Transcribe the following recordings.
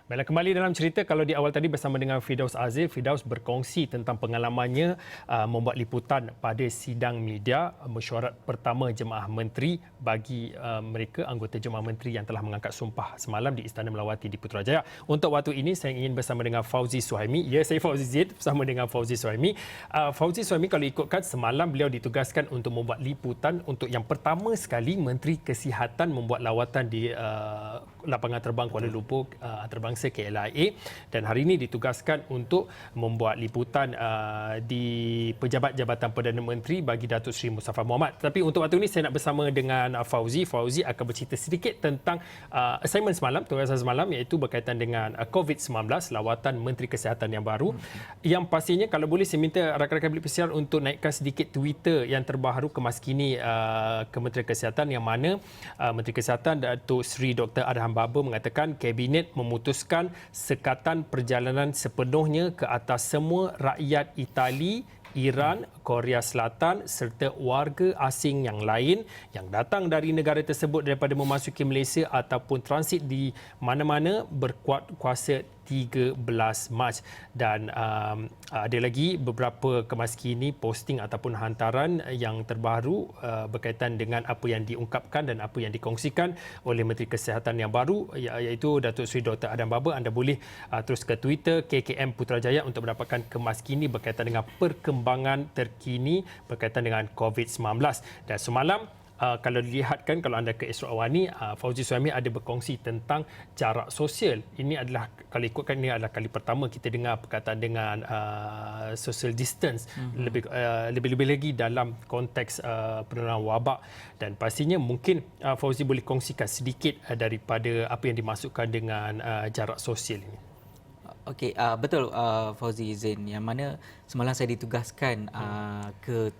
Baiklah, kembali dalam cerita, kalau di awal tadi bersama dengan Firdaus Azif, Firdaus berkongsi tentang pengalamannya membuat liputan pada sidang media mesyuarat pertama Jemaah Menteri bagi mereka anggota Jemaah Menteri yang telah mengangkat sumpah semalam di Istana Melawati di Putrajaya. Untuk waktu ini saya ingin bersama dengan Fauzi Suhaimi. Ya, saya Fauzi Zaid bersama dengan Fauzi Suhaimi. Fauzi Suhaimi, kalau ikutkan semalam beliau ditugaskan untuk membuat liputan untuk yang pertama sekali Menteri Kesihatan membuat lawatan di lapangan terbang Kuala Lumpur antarabangsa KLIA, dan hari ini ditugaskan untuk membuat liputan di Pejabat Jabatan Perdana Menteri bagi Datuk Seri Mustafa Mohamad. Tapi untuk waktu ini saya nak bersama dengan Fauzi. Fauzi akan bercerita sedikit tentang assignment semalam, tugasan semalam, iaitu berkaitan dengan COVID-19, lawatan Menteri Kesihatan yang baru. Yang pastinya, kalau boleh saya minta rakan-rakan bilik persiaran untuk naikkan sedikit Twitter yang terbaru kemaskini Kementerian Kesihatan, yang mana Menteri Kesihatan Datuk Seri Dr. Adham Baba mengatakan Kabinet memutuskan sekatan perjalanan sepenuhnya ke atas semua rakyat Itali, Iran, Korea Selatan serta warga asing yang lain yang datang dari negara tersebut daripada memasuki Malaysia ataupun transit di mana-mana berkuat kuasa 13 Mac. Dan ada lagi beberapa kemaskini posting ataupun hantaran yang terbaru berkaitan dengan apa yang diungkapkan dan apa yang dikongsikan oleh Menteri Kesihatan yang baru, iaitu Datuk Seri Dr. Adham Baba. Anda boleh terus ke Twitter KKM Putrajaya untuk mendapatkan kemaskini berkaitan dengan perkembangan terkini berkaitan dengan COVID-19. Dan semalam, kalau dilihatkan, kalau anda ke Esok Awani, Fauzi Suhaimi ada berkongsi tentang jarak sosial. Ini adalah, kalau ikutkan, ini adalah kali pertama kita dengar perkataan dengan social distance, lebih-lebih lagi dalam konteks penularan wabak. Dan pastinya mungkin Fauzi boleh kongsikan sedikit daripada apa yang dimasukkan dengan jarak sosial ini. Okey, betul Fauzi Zain, yang mana semalam saya ditugaskan ke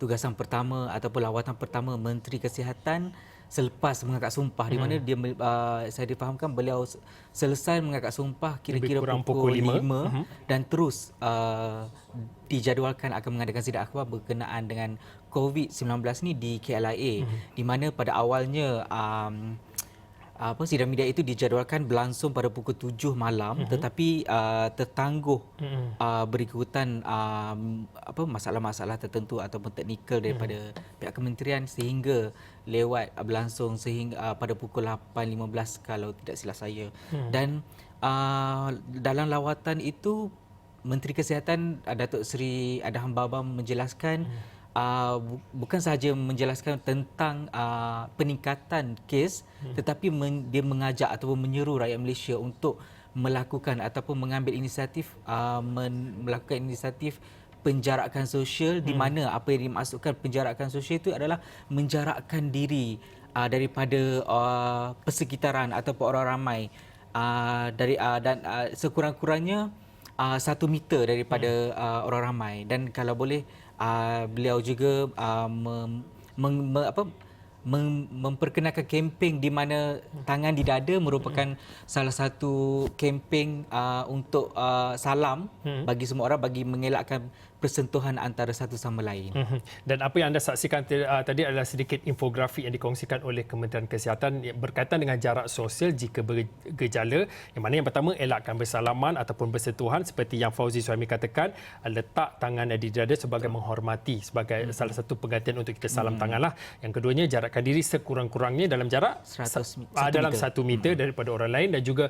tugasan pertama ataupun lawatan pertama Menteri Kesihatan selepas mengangkat sumpah, di mana dia saya difahamkan beliau selesai mengangkat sumpah kira-kira pukul 5 dan terus dijadualkan akan mengadakan sidang akhbar berkenaan dengan COVID-19 ni di KLIA, di mana pada awalnya sidang media itu dijadualkan berlangsung pada pukul 7 malam, tetapi tertangguh berikutan masalah-masalah tertentu ataupun teknikal daripada pihak kementerian sehingga lewat berlangsung sehingga pada pukul 8.15 kalau tidak silap saya. Dan dalam lawatan itu Menteri Kesihatan Datuk Seri Adham Baba menjelaskan bukan sahaja menjelaskan tentang peningkatan kes, tetapi dia mengajak ataupun menyeru rakyat Malaysia untuk melakukan ataupun mengambil inisiatif melakukan inisiatif penjarakan sosial, di mana apa yang dimaksudkan penjarakan sosial itu adalah menjarakkan diri daripada persekitaran ataupun orang ramai dan sekurang-kurangnya 1 meter daripada orang ramai. Dan kalau boleh beliau juga memperkenalkan kempen di mana tangan di dada merupakan salah satu kempen untuk salam bagi semua orang, bagi mengelakkan persentuhan antara satu sama lain. Dan apa yang anda saksikan tadi adalah sedikit infografi yang dikongsikan oleh Kementerian Kesihatan berkaitan dengan jarak sosial jika bergejala, yang mana yang pertama, elakkan bersalaman ataupun bersentuhan seperti yang Fauzi Suhaimi katakan, letak tangan di dada sebagai menghormati, sebagai salah satu penggantian untuk kita salam tanganlah. Yang keduanya, jarakkan diri sekurang-kurangnya dalam jarak 1 meter daripada orang lain, dan juga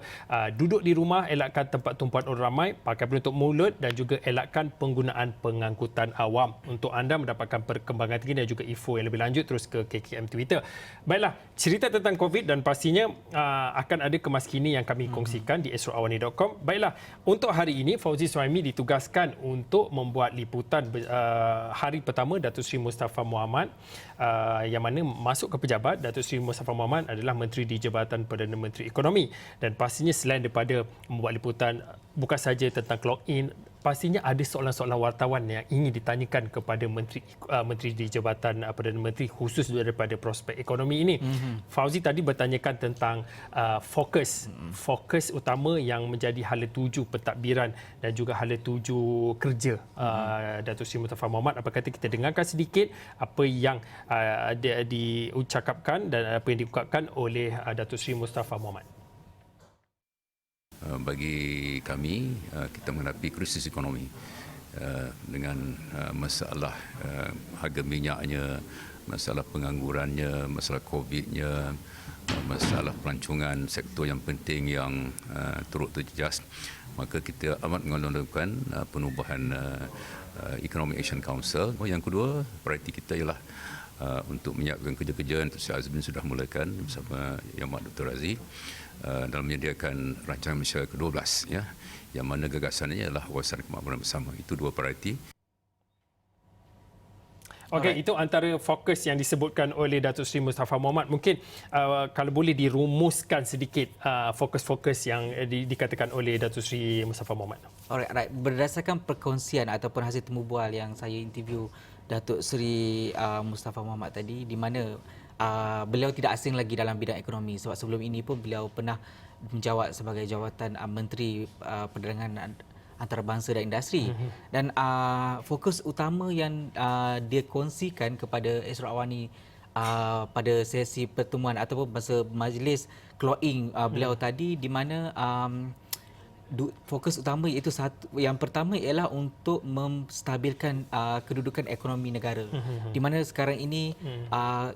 duduk di rumah, elakkan tempat tumpuan orang ramai, pakai penutup mulut, dan juga elakkan penggunaan pengangkutan awam. Untuk anda mendapatkan perkembangan terkini dan juga info yang lebih lanjut, terus ke KKM Twitter. Baiklah, cerita tentang COVID dan pastinya akan ada kemaskini yang kami kongsikan di esrokawani.com. Baiklah, untuk hari ini Fauzi Suhaimi ditugaskan untuk membuat liputan hari pertama Datuk Seri Mustafa Mohamad, yang mana masuk ke pejabat. Datuk Seri Mustafa Mohamad adalah Menteri di Jabatan Perdana Menteri Ekonomi, dan pastinya selain daripada membuat liputan bukan saja tentang clock in, pastinya ada soalan-soalan wartawan yang ingin ditanyakan kepada Menteri di Jabatan Perdana Menteri, khusus daripada prospek ekonomi ini. Fauzi tadi bertanyakan tentang fokus utama yang menjadi hala tuju pentadbiran dan juga hala tuju kerja Datuk Seri Mustafa Mohamad. Apa kata kita dengarkan sedikit apa yang diucapkan dan apa yang diungkapkan oleh Datuk Seri Mustafa Mohamad. bagi kami kita menghadapi krisis ekonomi dengan masalah harga minyaknya, masalah penganggurannya, masalah COVID-nya, masalah pelancongan sektor yang penting yang turut terjejas. Maka kita amat menggalonkan penubuhan Economic Action Council. Yang kedua, prioriti kita ialah untuk menyiapkan kerja-kerja yang Tuan Azmin sudah mulakan bersama Yang Amat Dr. Razif dalam menyediakan rancangan Malaysia ke-12, ya, yang mana gagasannya ialah kawasan kemakmuran bersama. Itu dua prioriti. Okey, itu antara fokus yang disebutkan oleh Datuk Seri Mustafa Mohamed. Mungkin kalau boleh dirumuskan sedikit fokus-fokus yang dikatakan oleh Datuk Seri Mustafa Mohamed. Alright. Berdasarkan perkongsian ataupun hasil temu bual yang saya interview Datuk Seri Mustafa Mohamed tadi, di mana beliau tidak asing lagi dalam bidang ekonomi, sebab sebelum ini pun beliau pernah menjawat sebagai jawatan Menteri Perdagangan Antarabangsa dan Industri. Dan fokus utama yang dia kongsikan kepada Esra Awani pada sesi pertemuan ataupun masa majlis closing beliau tadi, di mana fokus utama iaitu yang pertama ialah untuk menstabilkan kedudukan ekonomi negara, di mana sekarang ini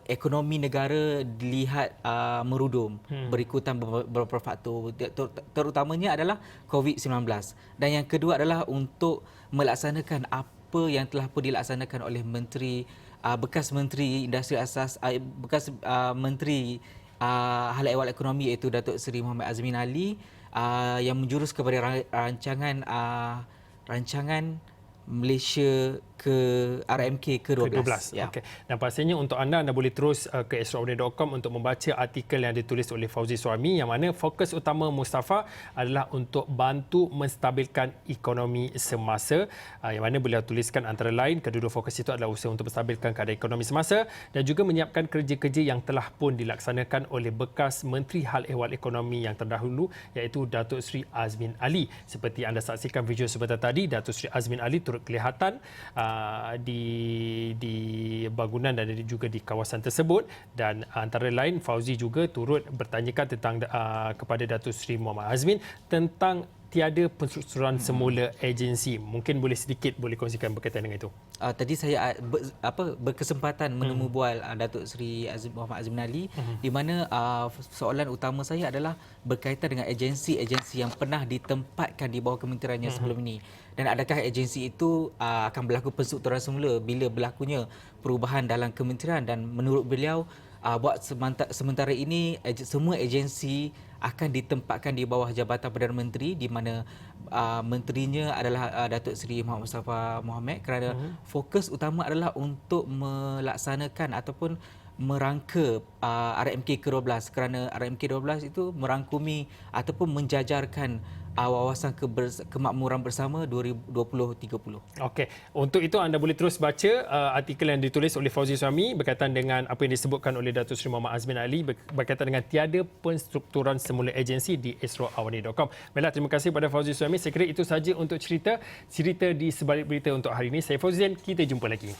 ekonomi negara dilihat merudum berikutan beberapa faktor, terutamanya adalah COVID-19, dan yang kedua adalah untuk melaksanakan apa yang telah pun dilaksanakan oleh bekas Menteri Industri Asas, bekas Menteri Hal Ehwal Ekonomi iaitu Datuk Seri Muhammad Azmin Ali, yang menjurus kepada rancangan Malaysia RMK ke-12. Ya. Okay. Dan pastinya untuk anda boleh terus ke esraawani.com untuk membaca artikel yang ditulis oleh Fauzi Suami, yang mana fokus utama Mustafa adalah untuk bantu menstabilkan ekonomi semasa, yang mana beliau tuliskan antara lain kedua-dua fokus itu adalah usaha untuk menstabilkan keadaan ekonomi semasa dan juga menyiapkan kerja-kerja yang telah pun dilaksanakan oleh bekas Menteri Hal Ehwal Ekonomi yang terdahulu iaitu Datuk Seri Azmin Ali. Seperti anda saksikan video sebentar tadi, Datuk Seri Azmin Ali turut kelihatan di bangunan dan juga di kawasan tersebut, dan antara lain Fauzi juga turut bertanyakan tentang kepada Datuk Seri Muhammad Azmin tentang tiada penstrukturan semula agensi. Mungkin boleh kongsikan berkaitan dengan itu. Tadi saya berkesempatan menemu bual Datuk Seri Muhammad Azmin Ali, di mana soalan utama saya adalah berkaitan dengan agensi-agensi yang pernah ditempatkan di bawah kementeriannya sebelum ini, dan adakah agensi itu akan berlaku penstrukturan semula bila berlakunya perubahan dalam kementerian. Dan menurut beliau, buat sementara ini semua agensi akan ditempatkan di bawah Jabatan Perdana Menteri, di mana menterinya adalah Datuk Seri Muhammad Mustafa Mohamed, kerana fokus utama adalah untuk melaksanakan ataupun merangka RMK ke-12, kerana RMK ke-12 itu merangkumi ataupun menjajarkan wawasan kemakmuran bersama 2030. Okey, untuk itu anda boleh terus baca artikel yang ditulis oleh Fauzi Suami berkaitan dengan apa yang disebutkan oleh Datuk Seri Muhammad Azmin Ali berkaitan dengan tiada penstrukturan semula agensi di esraawani.com. Baiklah, terima kasih kepada Fauzi Suami. Saya kira itu sahaja untuk cerita di sebalik berita untuk hari ini. Saya Fauzian, kita jumpa lagi.